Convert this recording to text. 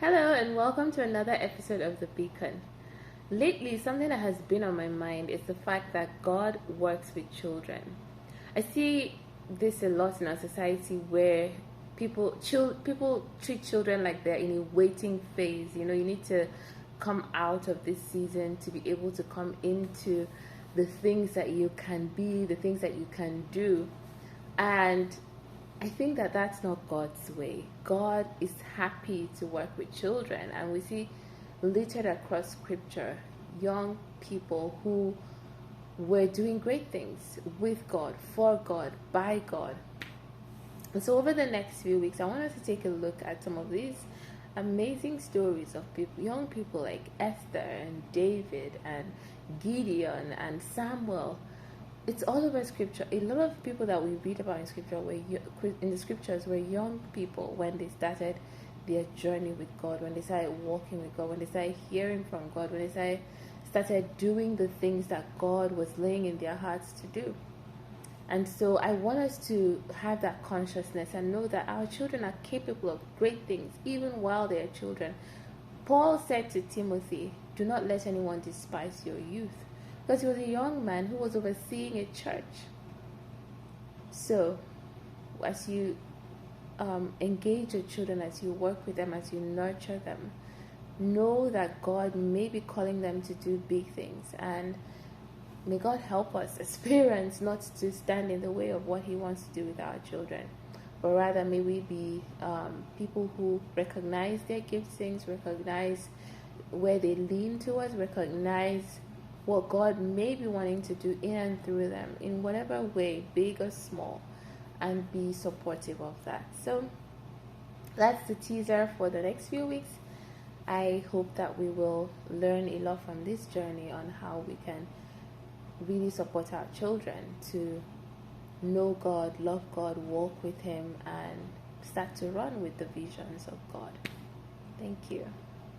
Hello, and welcome to another episode of The Beacon. Lately, something that has been on my mind is the fact that God works with children. I see this a lot in our society where people treat children like they're in a waiting phase. You need to come out of this season to be able to come into the things that you can be, the things that you can do. And I think that that's not God's way. God is happy to work with children, and we see littered across scripture young people who were doing great things with God, for God, by God. And so, over the next few weeks, I want us to take a look at some of these amazing stories of people, young people like Esther and David and Gideon and Samuel. It's all over scripture. A lot of people that we read about in scripture in the scriptures were young people when they started their journey with God, when they started walking with God, when they started hearing from God, when they started doing the things that God was laying in their hearts to do. And so I want us to have that consciousness and know that our children are capable of great things even while they are children. Paul said to Timothy, "Do not let anyone despise your youth," because he was a young man who was overseeing a church. So, as you engage your children, as you work with them, as you nurture them, know that God may be calling them to do big things, and may God help us as parents not to stand in the way of what He wants to do with our children, but rather may we be people who recognize their giftings, recognize where they lean towards, recognize what God may be wanting to do in and through them in whatever way, big or small, and be supportive of that. So that's the teaser for the next few weeks. I hope that we will learn a lot from this journey on how we can really support our children to know God, love God, walk with Him, and start to run with the visions of God. Thank you.